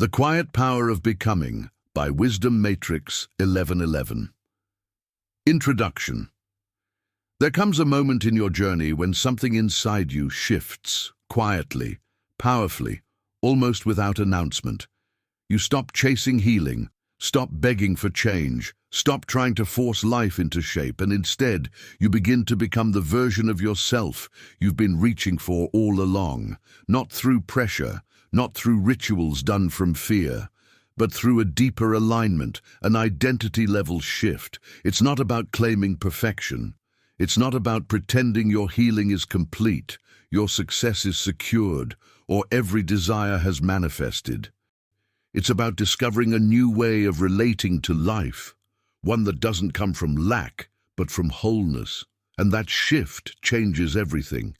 The Quiet Power of Becoming by Wisdom Matrix 1111. Introduction. There comes a moment in your journey when something inside you shifts, quietly, powerfully, almost without announcement. You stop chasing healing, stop begging for change, stop trying to force life into shape, and instead you begin to become the version of yourself you've been reaching for all along, not through pressure, not through rituals done from fear, but through a deeper alignment, an identity-level shift. It's not about claiming perfection. It's not about pretending your healing is complete, your success is secured, or every desire has manifested. It's about discovering a new way of relating to life, one that doesn't come from lack, but from wholeness. And that shift changes everything.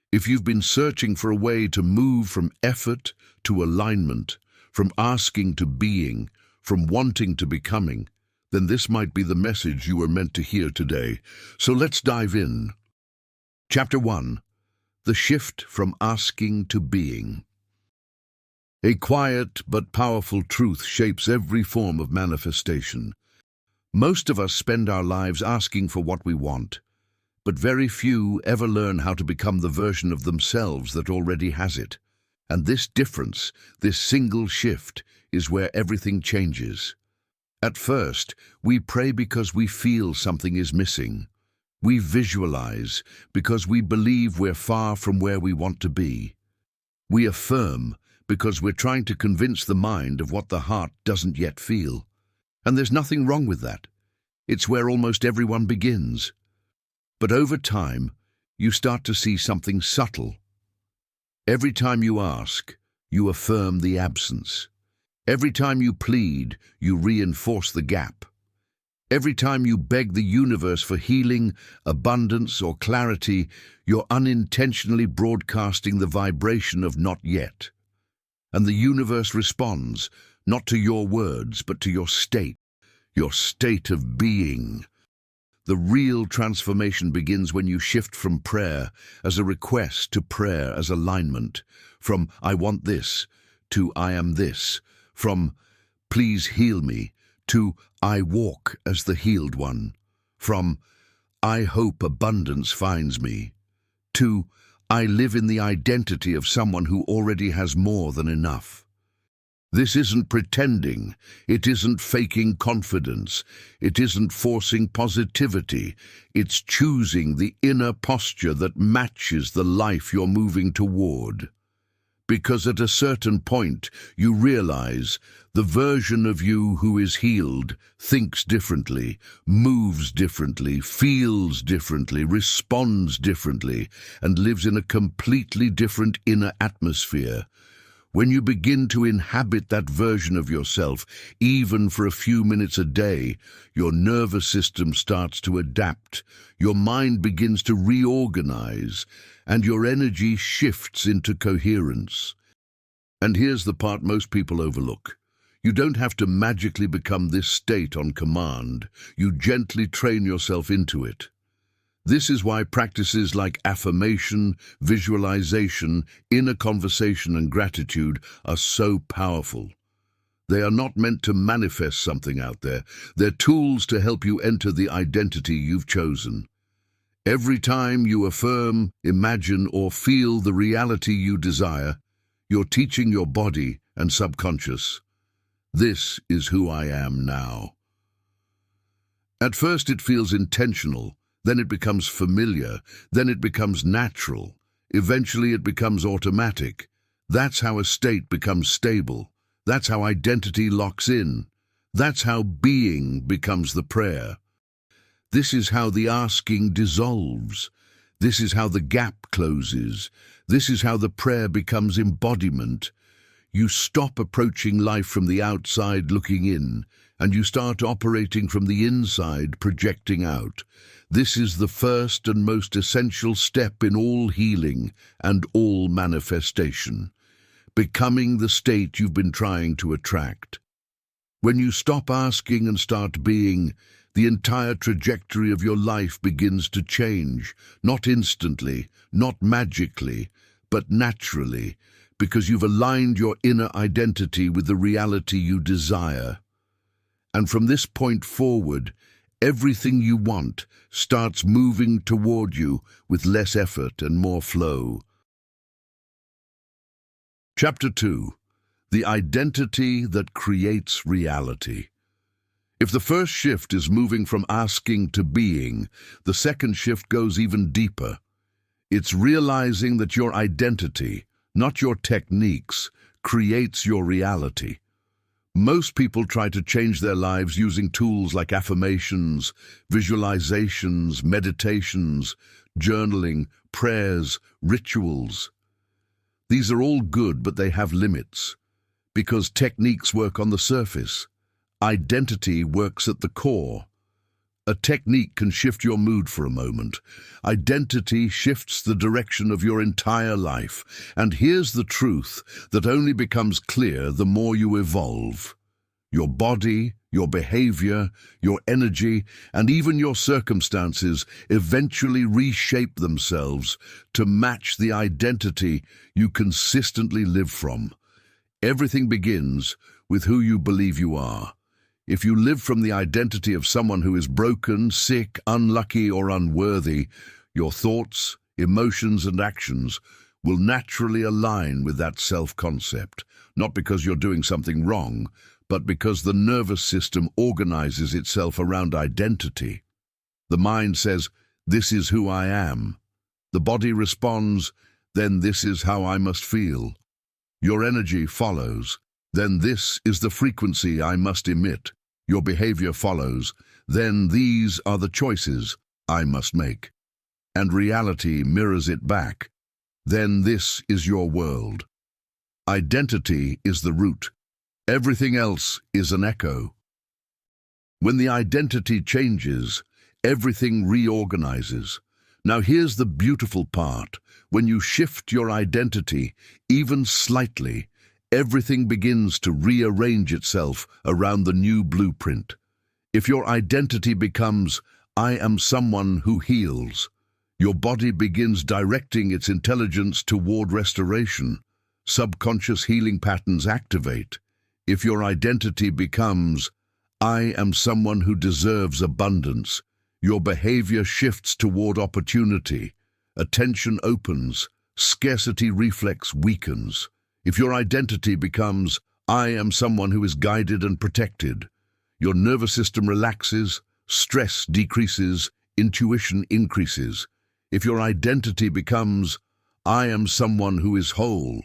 If you've been searching for a way to move from effort to alignment, from asking to being, from wanting to becoming, then this might be the message you were meant to hear today. So let's dive in. Chapter 1. The Shift from Asking to Being. A quiet but powerful truth shapes every form of manifestation. Most of us spend our lives asking for what we want, but very few ever learn how to become the version of themselves that already has it. And this difference, this single shift, is where everything changes. At first, we pray because we feel something is missing. We visualize because we believe we're far from where we want to be. We affirm because we're trying to convince the mind of what the heart doesn't yet feel. And there's nothing wrong with that. It's where almost everyone begins. But over time, you start to see something subtle. Every time you ask, you affirm the absence. Every time you plead, you reinforce the gap. Every time you beg the universe for healing, abundance, or clarity, you're unintentionally broadcasting the vibration of not yet. And the universe responds, not to your words, but to your state of being. The real transformation begins when you shift from prayer as a request to prayer as alignment, from I want this to I am this, from please heal me to I walk as the healed one, from I hope abundance finds me to I live in the identity of someone who already has more than enough. This isn't pretending, it isn't faking confidence, it isn't forcing positivity, it's choosing the inner posture that matches the life you're moving toward. Because at a certain point, you realize the version of you who is healed thinks differently, moves differently, feels differently, responds differently, and lives in a completely different inner atmosphere. When you begin to inhabit that version of yourself, even for a few minutes a day, your nervous system starts to adapt, your mind begins to reorganize, and your energy shifts into coherence. And here's the part most people overlook. You don't have to magically become this state on command. You gently train yourself into it. This is why practices like affirmation, visualization, inner conversation, and gratitude are so powerful. They are not meant to manifest something out there. They're tools to help you enter the identity you've chosen. Every time you affirm, imagine, or feel the reality you desire, you're teaching your body and subconscious, this is who I am now. At first it feels intentional. Then it becomes familiar, then it becomes natural, eventually it becomes automatic. That's how a state becomes stable. That's how identity locks in. That's how being becomes the prayer. This is how the asking dissolves. This is how the gap closes. This is how the prayer becomes embodiment. You stop approaching life from the outside looking in, and you start operating from the inside projecting out. This is the first and most essential step in all healing and all manifestation, becoming the state you've been trying to attract. When you stop asking and start being, the entire trajectory of your life begins to change, not instantly, not magically, but naturally, because you've aligned your inner identity with the reality you desire. And from this point forward, everything you want starts moving toward you with less effort and more flow. Chapter 2. The Identity That Creates Reality. If the first shift is moving from asking to being, the second shift goes even deeper. It's realizing that your identity, not your techniques, creates your reality. Most people try to change their lives using tools like affirmations, visualizations, meditations, journaling, prayers, rituals. These are all good, but they have limits, because techniques work on the surface. Identity works at the core. A technique can shift your mood for a moment. Identity shifts the direction of your entire life. And here's the truth that only becomes clear the more you evolve. Your body, your behavior, your energy, and even your circumstances eventually reshape themselves to match the identity you consistently live from. Everything begins with who you believe you are. If you live from the identity of someone who is broken, sick, unlucky, or unworthy, your thoughts, emotions, and actions will naturally align with that self-concept, not because you're doing something wrong, but because the nervous system organizes itself around identity. The mind says, "This is who I am." The body responds, "Then this is how I must feel." Your energy follows, "Then this is the frequency I must emit." Your behavior follows, "Then these are the choices I must make." And reality mirrors it back. "Then this is your world." Identity is the root. Everything else is an echo. When the identity changes, everything reorganizes. Now here's the beautiful part. When you shift your identity, even slightly, everything begins to rearrange itself around the new blueprint. If your identity becomes, "I am someone who heals," your body begins directing its intelligence toward restoration. Subconscious healing patterns activate. If your identity becomes, "I am someone who deserves abundance," your behavior shifts toward opportunity. Attention opens, scarcity reflex weakens. If your identity becomes, "I am someone who is guided and protected," your nervous system relaxes, stress decreases, intuition increases. If your identity becomes, "I am someone who is whole,"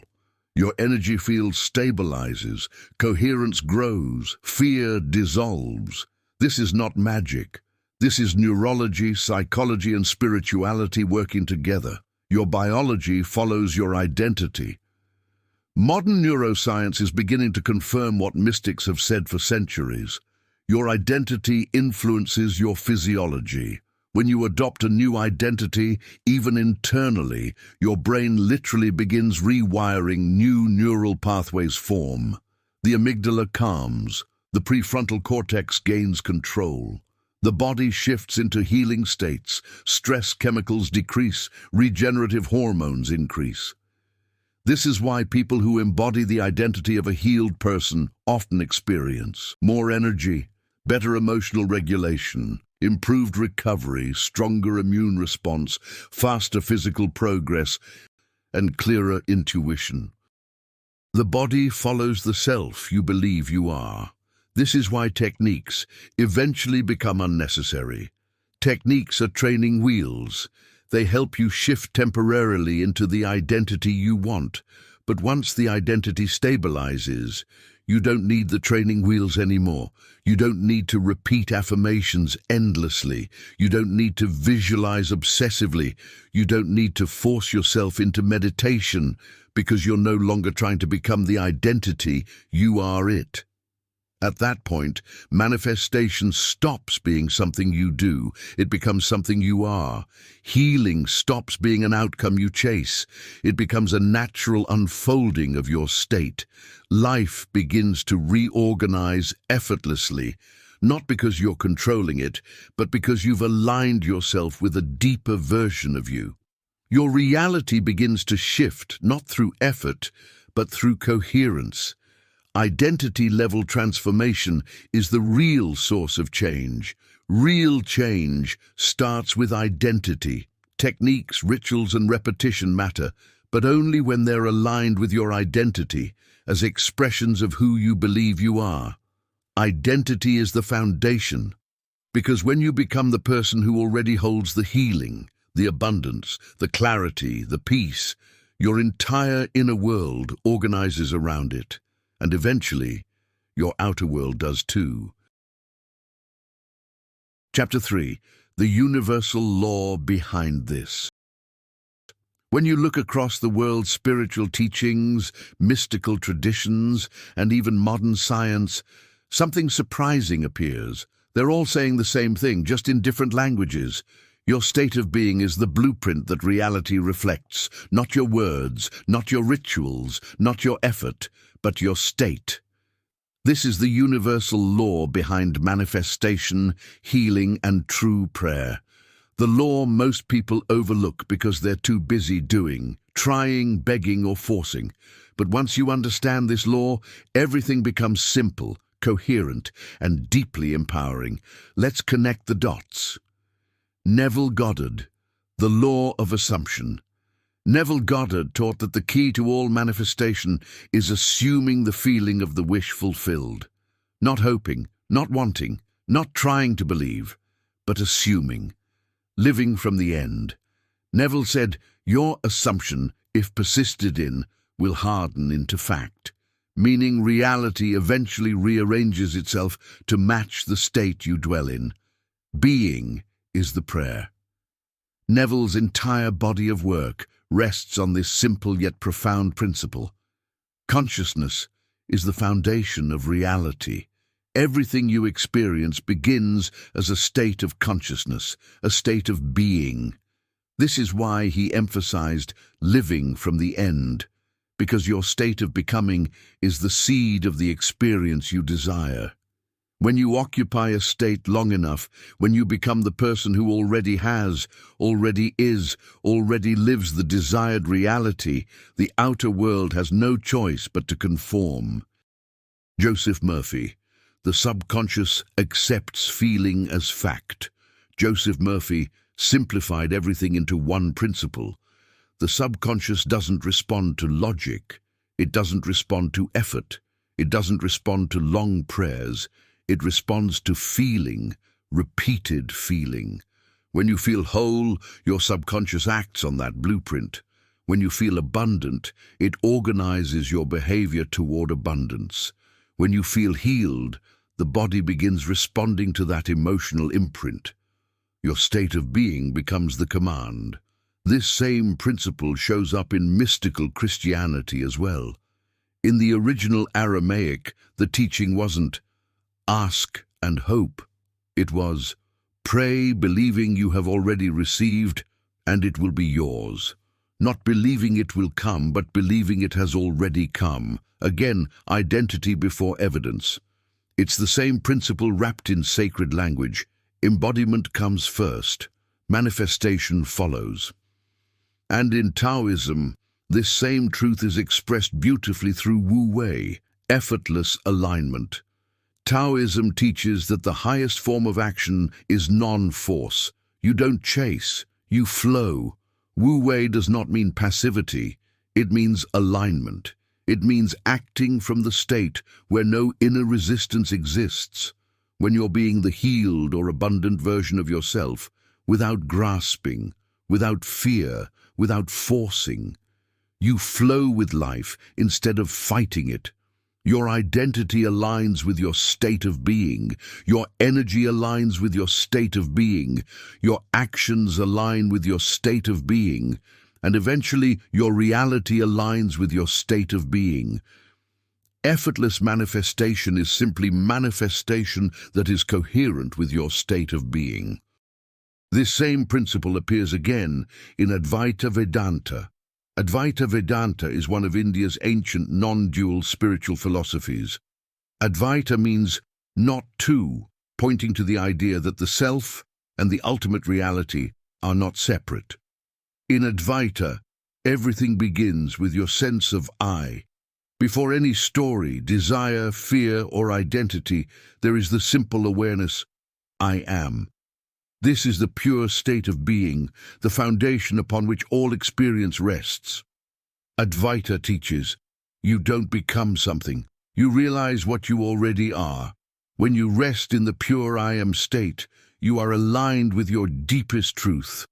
your energy field stabilizes, coherence grows, fear dissolves. This is not magic. This is neurology, psychology, and spirituality working together. Your biology follows your identity. Modern neuroscience is beginning to confirm what mystics have said for centuries. Your identity influences your physiology. When you adopt a new identity, even internally, your brain literally begins rewiring. New neural pathways form. The amygdala calms. The prefrontal cortex gains control. The body shifts into healing states. Stress chemicals decrease. Regenerative hormones increase. This is why people who embody the identity of a healed person often experience more energy, better emotional regulation, improved recovery, stronger immune response, faster physical progress, and clearer intuition. The body follows the self you believe you are. This is why techniques eventually become unnecessary. Techniques are training wheels. They help you shift temporarily into the identity you want. But once the identity stabilizes, you don't need the training wheels anymore. You don't need to repeat affirmations endlessly. You don't need to visualize obsessively. You don't need to force yourself into meditation because you're no longer trying to become the identity. You are it. At that point, manifestation stops being something you do. It becomes something you are. Healing stops being an outcome you chase. It becomes a natural unfolding of your state. Life begins to reorganize effortlessly, not because you're controlling it, but because you've aligned yourself with a deeper version of you. Your reality begins to shift, not through effort, but through coherence. Identity-level transformation is the real source of change. Real change starts with identity. Techniques, rituals, and repetition matter, but only when they're aligned with your identity as expressions of who you believe you are. Identity is the foundation, because when you become the person who already holds the healing, the abundance, the clarity, the peace, your entire inner world organizes around it. And eventually, your outer world does too. Chapter 3. The universal law behind this. When you look across the world's spiritual teachings, mystical traditions, and even modern science, something surprising appears. They're all saying the same thing, just in different languages. Your state of being is the blueprint that reality reflects, not your words, not your rituals, not your effort, but your state. This is the universal law behind manifestation, healing, and true prayer. The law most people overlook because they're too busy doing, trying, begging, or forcing. But once you understand this law, everything becomes simple, coherent, and deeply empowering. Let's connect the dots. Neville Goddard, The Law of Assumption. Neville Goddard taught that the key to all manifestation is assuming the feeling of the wish fulfilled. Not hoping, not wanting, not trying to believe, but assuming. Living from the end. Neville said, your assumption, if persisted in, will harden into fact, meaning reality eventually rearranges itself to match the state you dwell in. Being is the prayer. Neville's entire body of work rests on this simple yet profound principle. Consciousness is the foundation of reality. Everything you experience begins as a state of consciousness, a state of being. This is why he emphasized living from the end, because your state of becoming is the seed of the experience you desire. When you occupy a state long enough, when you become the person who already has, already is, already lives the desired reality, the outer world has no choice but to conform. Joseph Murphy. The subconscious accepts feeling as fact. Joseph Murphy simplified everything into one principle. The subconscious doesn't respond to logic. It doesn't respond to effort. It doesn't respond to long prayers. It responds to feeling, repeated feeling. When you feel whole, your subconscious acts on that blueprint. When you feel abundant, it organizes your behavior toward abundance. When you feel healed, the body begins responding to that emotional imprint. Your state of being becomes the command. This same principle shows up in mystical Christianity as well. In the original Aramaic, the teaching wasn't ask and hope. It was pray believing you have already received and it will be yours. Not believing it will come, but believing it has already come. Again, identity before evidence. It's the same principle wrapped in sacred language. Embodiment comes first. Manifestation follows. And in Taoism, this same truth is expressed beautifully through Wu Wei, effortless alignment. Taoism teaches that the highest form of action is non-force. You don't chase, you flow. Wu Wei does not mean passivity. It means alignment. It means acting from the state where no inner resistance exists, when you're being the healed or abundant version of yourself, without grasping, without fear, without forcing. You flow with life instead of fighting it. Your identity aligns with your state of being. Your energy aligns with your state of being. Your actions align with your state of being. And eventually, your reality aligns with your state of being. Effortless manifestation is simply manifestation that is coherent with your state of being. This same principle appears again in Advaita Vedanta. Advaita Vedanta is one of India's ancient non-dual spiritual philosophies. Advaita means not two, pointing to the idea that the self and the ultimate reality are not separate. In Advaita, everything begins with your sense of I. Before any story, desire, fear, or identity, there is the simple awareness, I am. This is the pure state of being, the foundation upon which all experience rests. Advaita teaches, you don't become something. You realize what you already are. When you rest in the pure I am state, you are aligned with your deepest truth.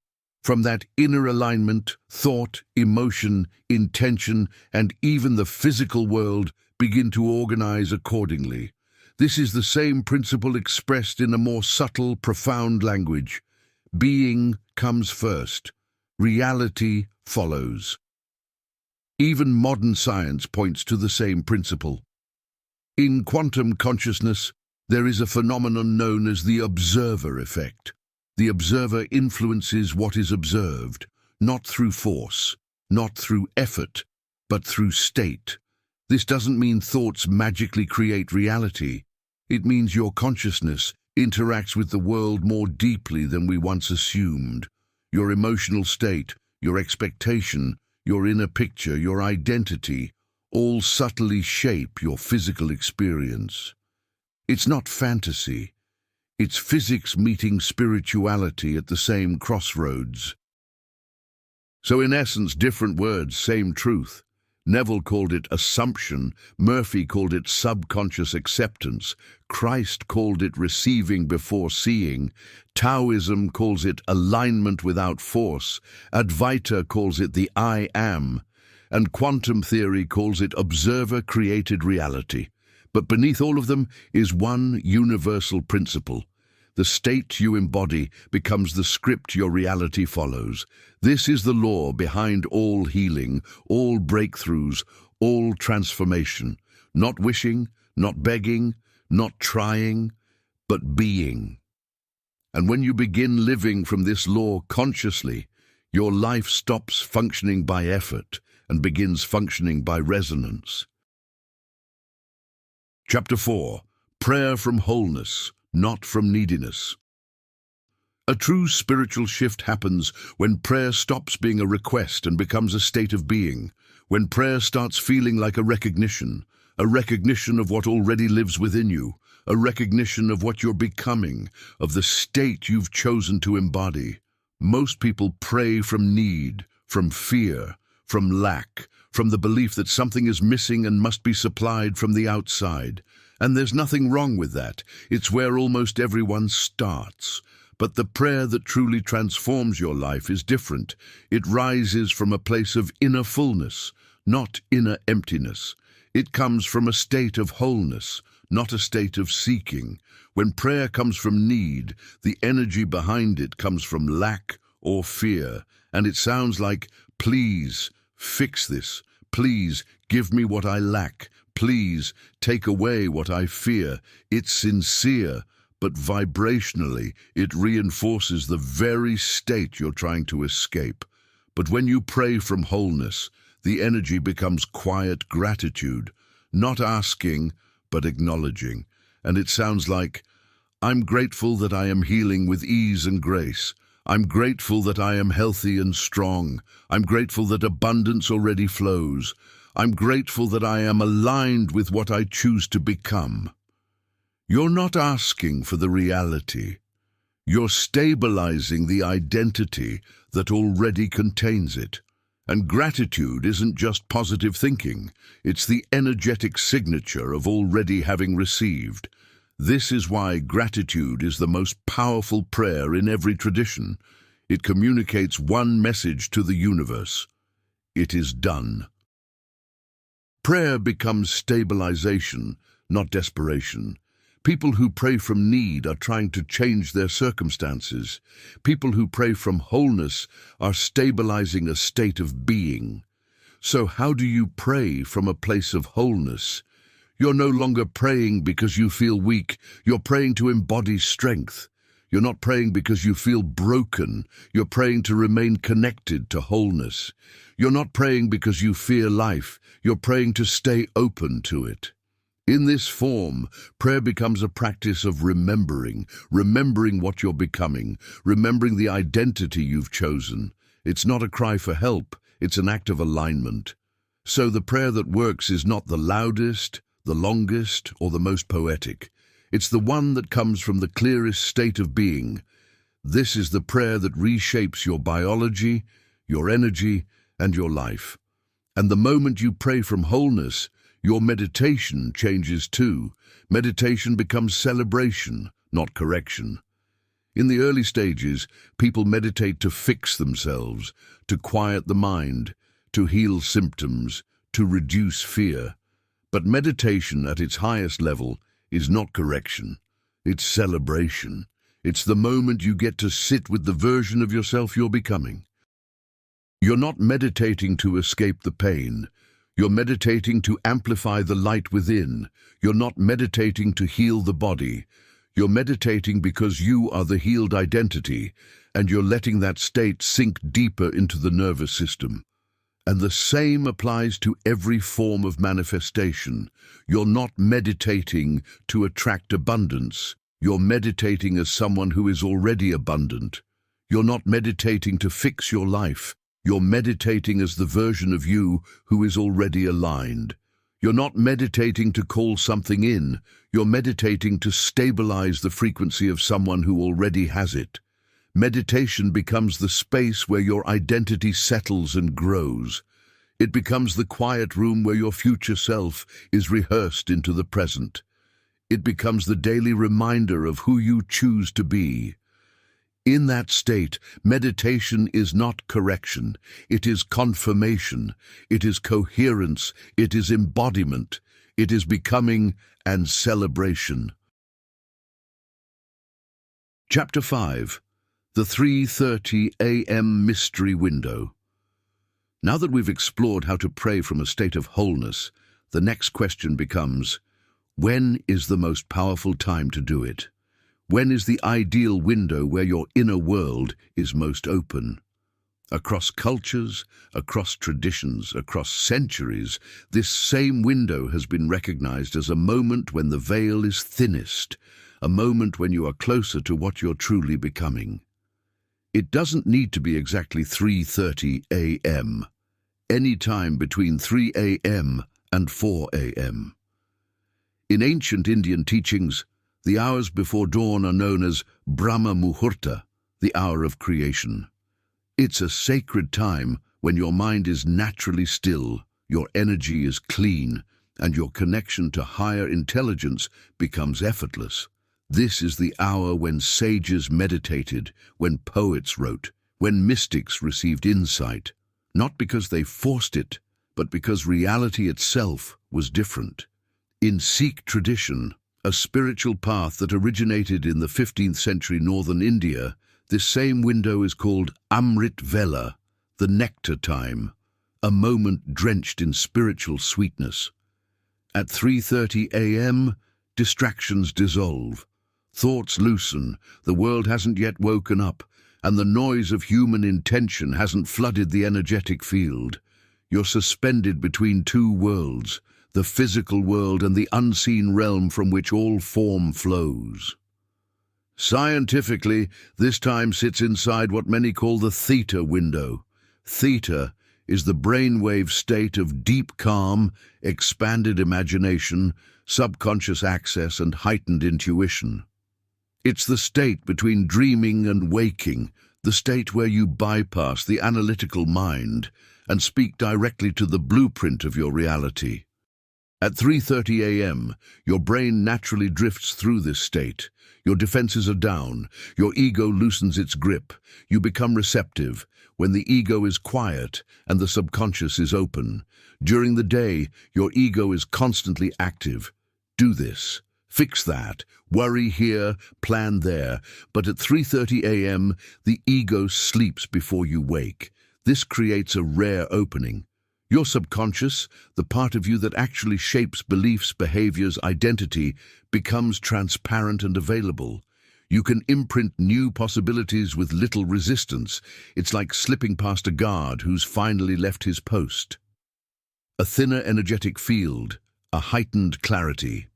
From that inner alignment, thought, emotion, intention, and even the physical world begin to organize accordingly. This is the same principle expressed in a more subtle, profound language. Being comes first. Reality follows. Even modern science points to the same principle. In quantum consciousness, there is a phenomenon known as the observer effect. The observer influences what is observed, not through force, not through effort, but through state. This doesn't mean thoughts magically create reality. It means your consciousness interacts with the world more deeply than we once assumed. Your emotional state, your expectation, your inner picture, your identity, all subtly shape your physical experience. It's not fantasy. It's physics meeting spirituality at the same crossroads. So in essence, different words, same truth. Neville called it assumption, Murphy called it subconscious acceptance, Christ called it receiving before seeing, Taoism calls it alignment without force, Advaita calls it the I am, and quantum theory calls it observer-created reality. But beneath all of them is one universal principle. The state you embody becomes the script your reality follows. This is the law behind all healing, all breakthroughs, all transformation. Not wishing, not begging, not trying, but being. And when you begin living from this law consciously, your life stops functioning by effort and begins functioning by resonance. Chapter 4. Prayer from Wholeness, not from neediness. A true spiritual shift happens when prayer stops being a request and becomes a state of being, when prayer starts feeling like a recognition of what already lives within you, a recognition of what you're becoming, of the state you've chosen to embody. Most people pray from need, from fear, from lack, from the belief that something is missing and must be supplied from the outside. And there's nothing wrong with that. It's where almost everyone starts. But the prayer that truly transforms your life is different. It rises from a place of inner fullness, not inner emptiness. It comes from a state of wholeness, not a state of seeking. When prayer comes from need, the energy behind it comes from lack or fear, and it sounds like, please, fix this. Please, give me what I lack. Please, take away what I fear. It's sincere, but vibrationally, it reinforces the very state you're trying to escape. But when you pray from wholeness, the energy becomes quiet gratitude, not asking, but acknowledging. And it sounds like, I'm grateful that I am healing with ease and grace. I'm grateful that I am healthy and strong. I'm grateful that abundance already flows. I'm grateful that I am aligned with what I choose to become. You're not asking for the reality. You're stabilizing the identity that already contains it. And gratitude isn't just positive thinking. It's the energetic signature of already having received. This is why gratitude is the most powerful prayer in every tradition. It communicates one message to the universe. It is done. Prayer becomes stabilization, not desperation. People who pray from need are trying to change their circumstances. People who pray from wholeness are stabilizing a state of being. So how do you pray from a place of wholeness? You're no longer praying because you feel weak. You're praying to embody strength. You're not praying because you feel broken. You're praying to remain connected to wholeness. You're not praying because you fear life. You're praying to stay open to it. In this form, prayer becomes a practice of remembering what you're becoming, remembering the identity you've chosen. It's not a cry for help, it's an act of alignment. So the prayer that works is not the loudest, the longest, or the most poetic. It's the one that comes from the clearest state of being. This is the prayer that reshapes your biology, your energy, and your life. And the moment you pray from wholeness, your meditation changes too. Meditation becomes celebration, not correction. In the early stages, people meditate to fix themselves, to quiet the mind, to heal symptoms, to reduce fear. But meditation at its highest level is not correction. It's celebration. It's the moment you get to sit with the version of yourself you're becoming. You're not meditating to escape the pain. You're meditating to amplify the light within. You're not meditating to heal the body. You're meditating because you are the healed identity, and you're letting that state sink deeper into the nervous system. And the same applies to every form of manifestation. You're not meditating to attract abundance. You're meditating as someone who is already abundant. You're not meditating to fix your life. You're meditating as the version of you who is already aligned. You're not meditating to call something in. You're meditating to stabilize the frequency of someone who already has it. Meditation becomes the space where your identity settles and grows. It becomes the quiet room where your future self is rehearsed into the present. It becomes the daily reminder of who you choose to be. In that state, meditation is not correction. It is confirmation. It is coherence. It is embodiment. It is becoming and celebration. Chapter 5. The 3:30 a.m. Mystery Window. Now that we've explored how to pray from a state of wholeness, the next question becomes, when is the most powerful time to do it? When is the ideal window where your inner world is most open? Across cultures, across traditions, across centuries, this same window has been recognized as a moment when the veil is thinnest, a moment when you are closer to what you're truly becoming. It doesn't need to be exactly 3:30 a.m. Any time between 3 a.m. and 4 a.m. In ancient Indian teachings, the hours before dawn are known as Brahma Muhurta, the hour of creation. It's a sacred time when your mind is naturally still, your energy is clean, and your connection to higher intelligence becomes effortless. This is the hour when sages meditated, when poets wrote, when mystics received insight, not because they forced it, but because reality itself was different. In Sikh tradition, a spiritual path that originated in the 15th century northern India, this same window is called Amrit Vela, the nectar time, a moment drenched in spiritual sweetness. At 3:30 a.m., distractions dissolve. Thoughts loosen, the world hasn't yet woken up, and the noise of human intention hasn't flooded the energetic field. You're suspended between two worlds, the physical world and the unseen realm from which all form flows. Scientifically, this time sits inside what many call the theta window. Theta is the brainwave state of deep calm, expanded imagination, subconscious access, and heightened intuition. It's the state between dreaming and waking, the state where you bypass the analytical mind and speak directly to the blueprint of your reality. At 3:30 a.m., your brain naturally drifts through this state. Your defenses are down. Your ego loosens its grip. You become receptive when the ego is quiet and the subconscious is open. During the day, your ego is constantly active. Do this, fix that, worry here, plan there. But at 3:30 a.m., the ego sleeps before you wake. This creates a rare opening. Your subconscious, the part of you that actually shapes beliefs, behaviors, identity, becomes transparent and available. You can imprint new possibilities with little resistance. It's like slipping past a guard who's finally left his post. A thinner energetic field, a heightened clarity.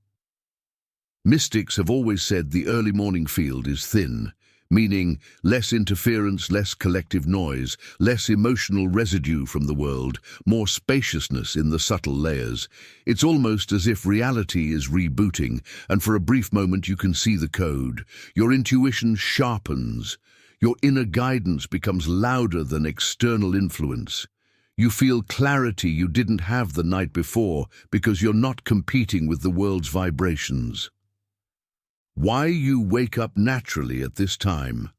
Mystics have always said the early morning field is thin, meaning less interference, less collective noise, less emotional residue from the world, more spaciousness in the subtle layers. It's almost as if reality is rebooting, and for a brief moment you can see the code. Your intuition sharpens. Your inner guidance becomes louder than external influence. You feel clarity you didn't have the night before because you're not competing with the world's vibrations. Why you wake up naturally at this time?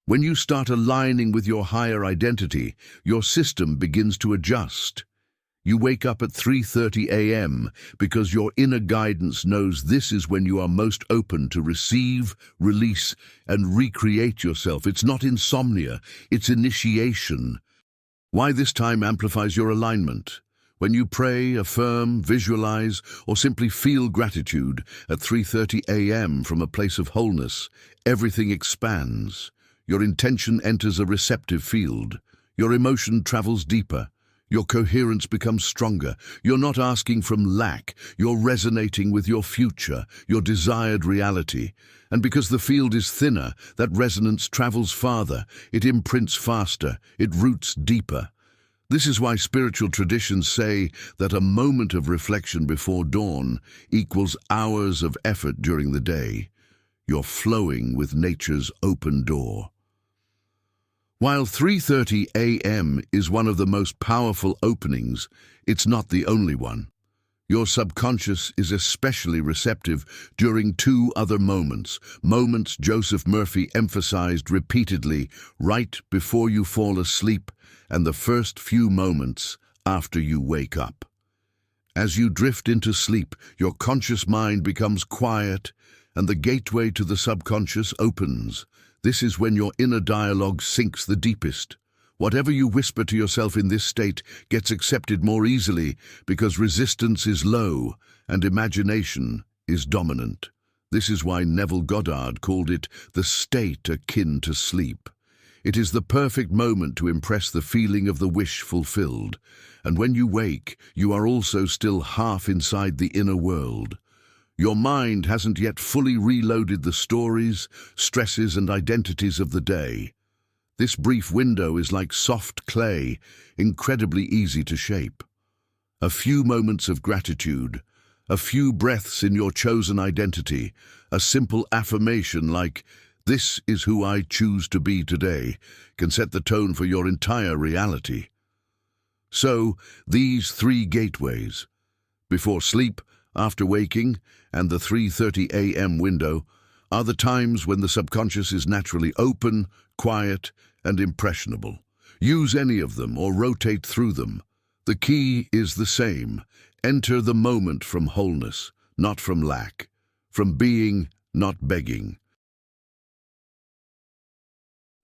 When you start aligning with your higher identity, your system begins to adjust. You wake up at 3:30 a.m. because your inner guidance knows this is when you are most open to receive, release, and recreate yourself. It's not insomnia, it's initiation. Why this time amplifies your alignment? When you pray, affirm, visualize, or simply feel gratitude at 3:30 a.m. from a place of wholeness, everything expands. Your intention enters a receptive field. Your emotion travels deeper. Your coherence becomes stronger. You're not asking from lack. You're resonating with your future, your desired reality. And because the field is thinner, that resonance travels farther. It imprints faster. It roots deeper. This is why spiritual traditions say that a moment of reflection before dawn equals hours of effort during the day. You're flowing with nature's open door. While 3:30 a.m. is one of the most powerful openings, it's not the only one. Your subconscious is especially receptive during two other moments Joseph Murphy emphasized repeatedly: right before you fall asleep and the first few moments after you wake up. As you drift into sleep, your conscious mind becomes quiet and the gateway to the subconscious opens. This is when your inner dialogue sinks the deepest. Whatever you whisper to yourself in this state gets accepted more easily because resistance is low and imagination is dominant. This is why Neville Goddard called it the state akin to sleep. It is the perfect moment to impress the feeling of the wish fulfilled. And when you wake, you are also still half inside the inner world. Your mind hasn't yet fully reloaded the stories, stresses, and identities of the day. This brief window is like soft clay, incredibly easy to shape. A few moments of gratitude, a few breaths in your chosen identity, a simple affirmation like, "This is who I choose to be today," can set the tone for your entire reality. So, these three gateways, before sleep, after waking, and the 3:30 a.m. window, are the times when the subconscious is naturally open, quiet, and impressionable. Use any of them or rotate through them. The key is the same. Enter the moment from wholeness, not from lack, from being, not begging.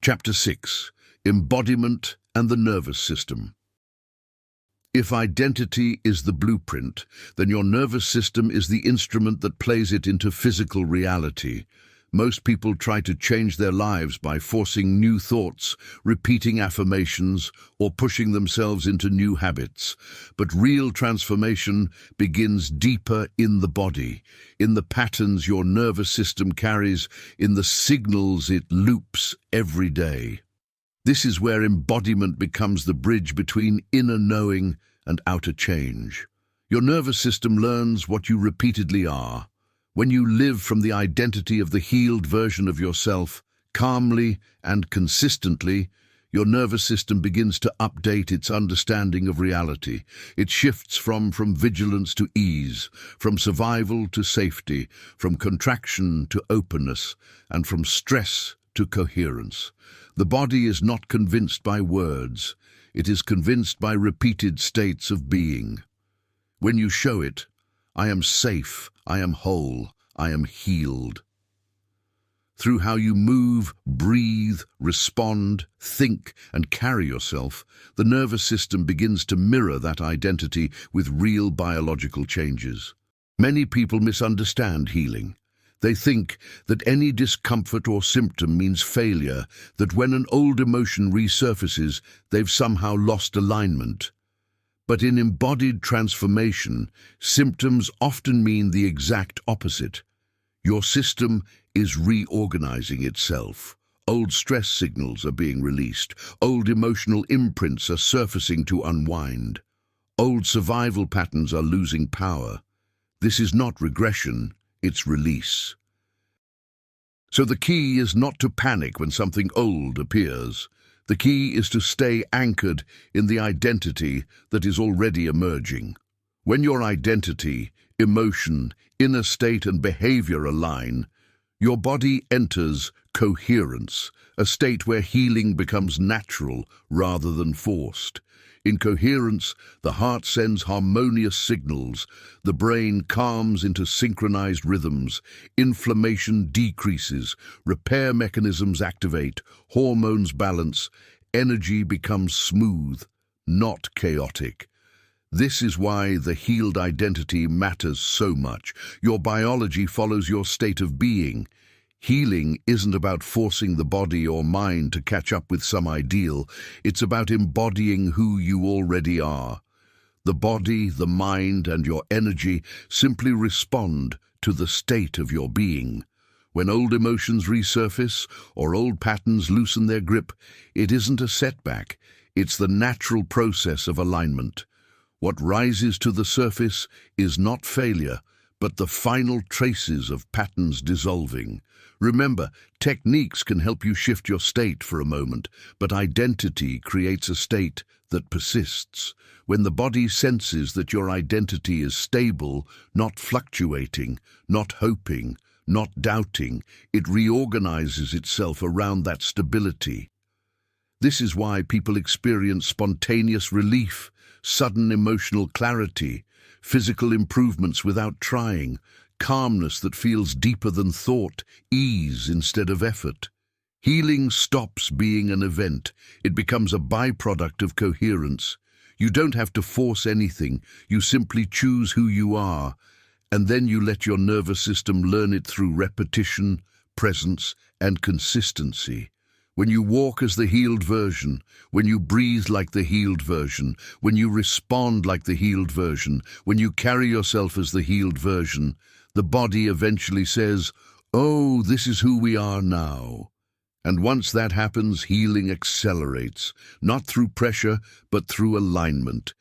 Chapter 6. Embodiment and the Nervous System. If identity is the blueprint, then your nervous system is the instrument that plays it into physical reality. Most people try to change their lives by forcing new thoughts, repeating affirmations, or pushing themselves into new habits. But real transformation begins deeper in the body, in the patterns your nervous system carries, in the signals it loops every day. This is where embodiment becomes the bridge between inner knowing and outer change. Your nervous system learns what you repeatedly are. When you live from the identity of the healed version of yourself, calmly and consistently, your nervous system begins to update its understanding of reality. It shifts from vigilance to ease, from survival to safety, from contraction to openness, and from stress to coherence. The body is not convinced by words. It is convinced by repeated states of being. When you show it, "I am safe, I am whole, I am healed." Through how you move, breathe, respond, think, and carry yourself, the nervous system begins to mirror that identity with real biological changes. Many people misunderstand healing. They think that any discomfort or symptom means failure, that when an old emotion resurfaces, they've somehow lost alignment. But in embodied transformation, symptoms often mean the exact opposite. Your system is reorganizing itself. Old stress signals are being released. Old emotional imprints are surfacing to unwind. Old survival patterns are losing power. This is not regression, it's release. So the key is not to panic when something old appears. The key is to stay anchored in the identity that is already emerging. When your identity, emotion, inner state and behavior align, your body enters coherence, a state where healing becomes natural rather than forced. In coherence, the heart sends harmonious signals, the brain calms into synchronized rhythms, inflammation decreases, repair mechanisms activate, hormones balance, energy becomes smooth, not chaotic. This is why the healed identity matters so much. Your biology follows your state of being. Healing isn't about forcing the body or mind to catch up with some ideal. It's about embodying who you already are. The body, the mind, and your energy simply respond to the state of your being. When old emotions resurface or old patterns loosen their grip, it isn't a setback. It's the natural process of alignment. What rises to the surface is not failure, but the final traces of patterns dissolving. Remember, techniques can help you shift your state for a moment, but identity creates a state that persists. When the body senses that your identity is stable, not fluctuating, not hoping, not doubting, it reorganizes itself around that stability. This is why people experience spontaneous relief, sudden emotional clarity, physical improvements without trying, calmness that feels deeper than thought, ease instead of effort. Healing stops being an event. It becomes a byproduct of coherence. You don't have to force anything. You simply choose who you are, and then you let your nervous system learn it through repetition, presence, and consistency. When you walk as the healed version, when you breathe like the healed version, when you respond like the healed version, when you carry yourself as the healed version, the body eventually says, "Oh, this is who we are now." And once that happens, healing accelerates, not through pressure, but through alignment.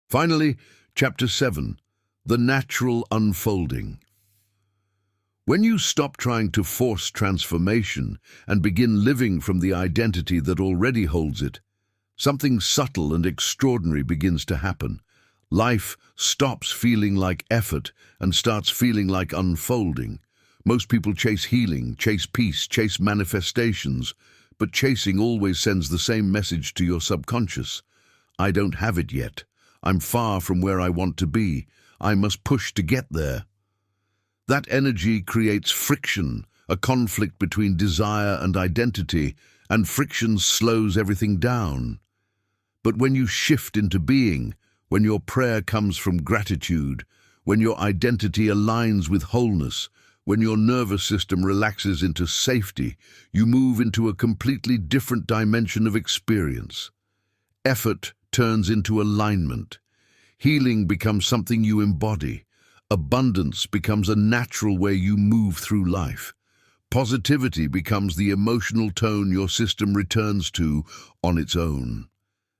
Finally, Chapter 7, The Natural Unfolding. When you stop trying to force transformation and begin living from the identity that already holds it, something subtle and extraordinary begins to happen. Life stops feeling like effort and starts feeling like unfolding. Most people chase healing, chase peace, chase manifestations, but chasing always sends the same message to your subconscious. I don't have it yet. I'm far from where I want to be. I must push to get there. That energy creates friction, a conflict between desire and identity, and friction slows everything down. But when you shift into being, when your prayer comes from gratitude, when your identity aligns with wholeness, when your nervous system relaxes into safety, you move into a completely different dimension of experience. Effort turns into alignment. Healing becomes something you embody. Abundance becomes a natural way you move through life. Positivity becomes the emotional tone your system returns to on its own.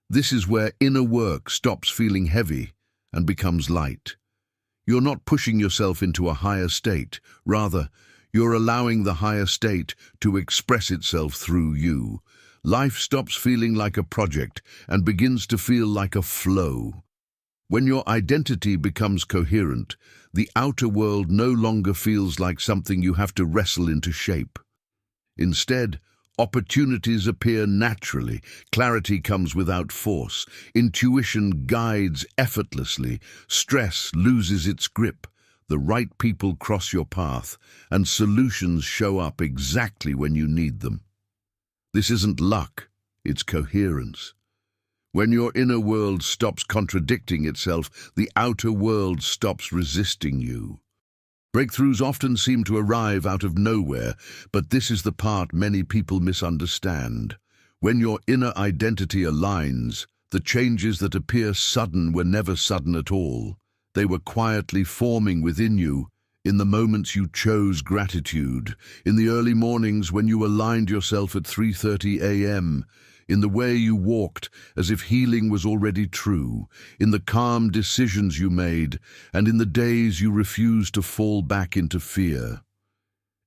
This is where inner work stops feeling heavy and becomes light. You're not pushing yourself into a higher state. Rather, you're allowing the higher state to express itself through you. Life stops feeling like a project and begins to feel like a flow. When your identity becomes coherent, the outer world no longer feels like something you have to wrestle into shape. Instead, opportunities appear naturally, clarity comes without force, intuition guides effortlessly, stress loses its grip, the right people cross your path, and solutions show up exactly when you need them. This isn't luck, it's coherence. When your inner world stops contradicting itself, the outer world stops resisting you. Breakthroughs often seem to arrive out of nowhere, but this is the part many people misunderstand. When your inner identity aligns, the changes that appear sudden were never sudden at all. They were quietly forming within you, in the moments you chose gratitude, in the early mornings when you aligned yourself at 3:30 a.m., in the way you walked as if healing was already true, in the calm decisions you made, and in the days you refused to fall back into fear.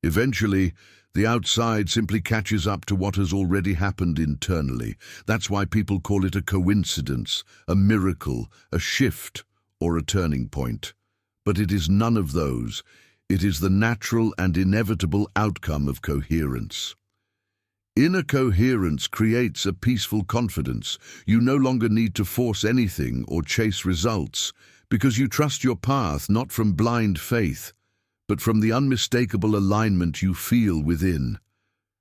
Eventually, the outside simply catches up to what has already happened internally. That's why people call it a coincidence, a miracle, a shift, or a turning point. But it is none of those. It is the natural and inevitable outcome of coherence. Inner coherence creates a peaceful confidence. You no longer need to force anything or chase results, because you trust your path not from blind faith, but from the unmistakable alignment you feel within.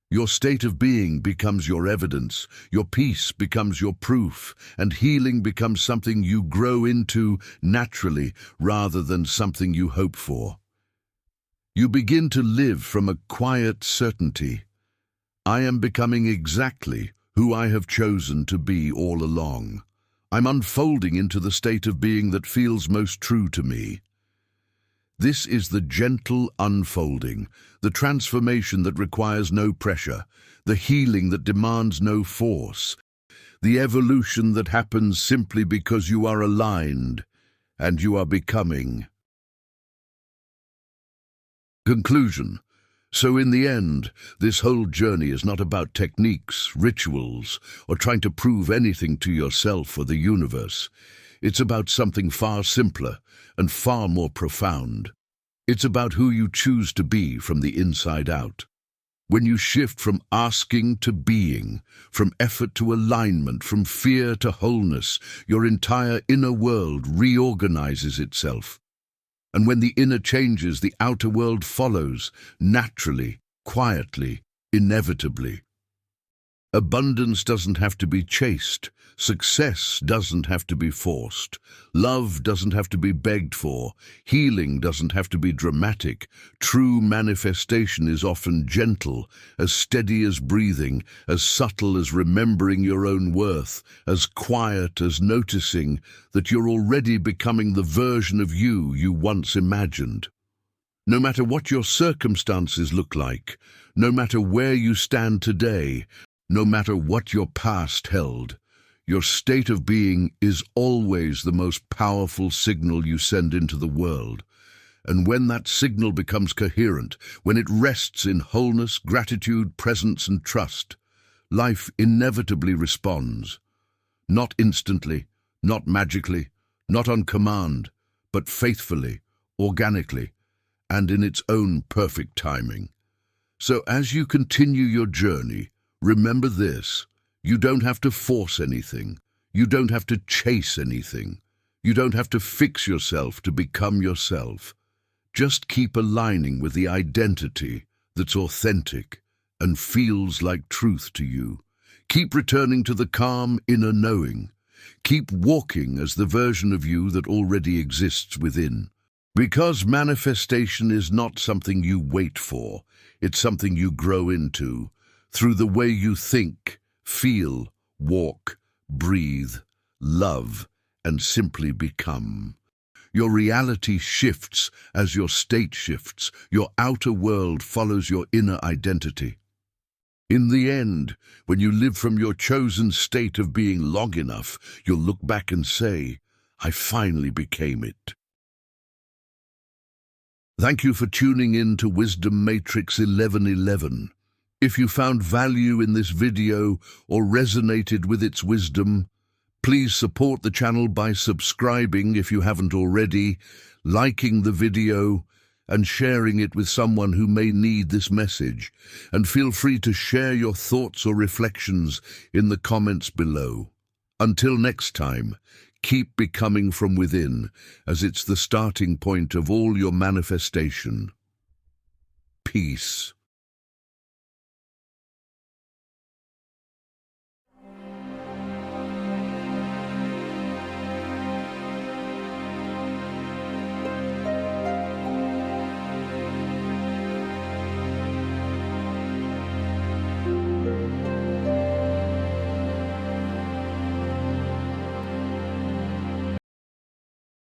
Your state of being becomes your evidence, your peace becomes your proof, and healing becomes something you grow into naturally rather than something you hope for. You begin to live from a quiet certainty. I am becoming exactly who I have chosen to be all along. I'm unfolding into the state of being that feels most true to me. This is the gentle unfolding, the transformation that requires no pressure, the healing that demands no force, the evolution that happens simply because you are aligned and you are becoming. Conclusion. So in the end, this whole journey is not about techniques, rituals, or trying to prove anything to yourself or the universe. It's about something far simpler and far more profound. It's about who you choose to be from the inside out. When you shift from asking to being, from effort to alignment, from fear to wholeness, your entire inner world reorganizes itself. And when the inner changes, the outer world follows, naturally, quietly, inevitably. Abundance doesn't have to be chased. Success doesn't have to be forced. Love doesn't have to be begged for. Healing doesn't have to be dramatic. True manifestation is often gentle, as steady as breathing, as subtle as remembering your own worth, as quiet as noticing that you're already becoming the version of you once imagined. No matter what your circumstances look like, no matter where you stand today, no matter what your past held, your state of being is always the most powerful signal you send into the world. And when that signal becomes coherent, when it rests in wholeness, gratitude, presence, and trust, life inevitably responds. Not instantly, not magically, not on command, but faithfully, organically, and in its own perfect timing. So as you continue your journey, remember this: you don't have to force anything. You don't have to chase anything. You don't have to fix yourself to become yourself. Just keep aligning with the identity that's authentic and feels like truth to you. Keep returning to the calm inner knowing. Keep walking as the version of you that already exists within. Because manifestation is not something you wait for, it's something you grow into, through the way you think, feel, walk, breathe, love, and simply become. Your reality shifts as your state shifts. Your outer world follows your inner identity. In the end, when you live from your chosen state of being long enough, you'll look back and say, I finally became it. Thank you for tuning in to Wisdom Matrix 1111. If you found value in this video or resonated with its wisdom, please support the channel by subscribing if you haven't already, liking the video, and sharing it with someone who may need this message. And feel free to share your thoughts or reflections in the comments below. Until next time, keep becoming from within, as it's the starting point of all your manifestation. Peace.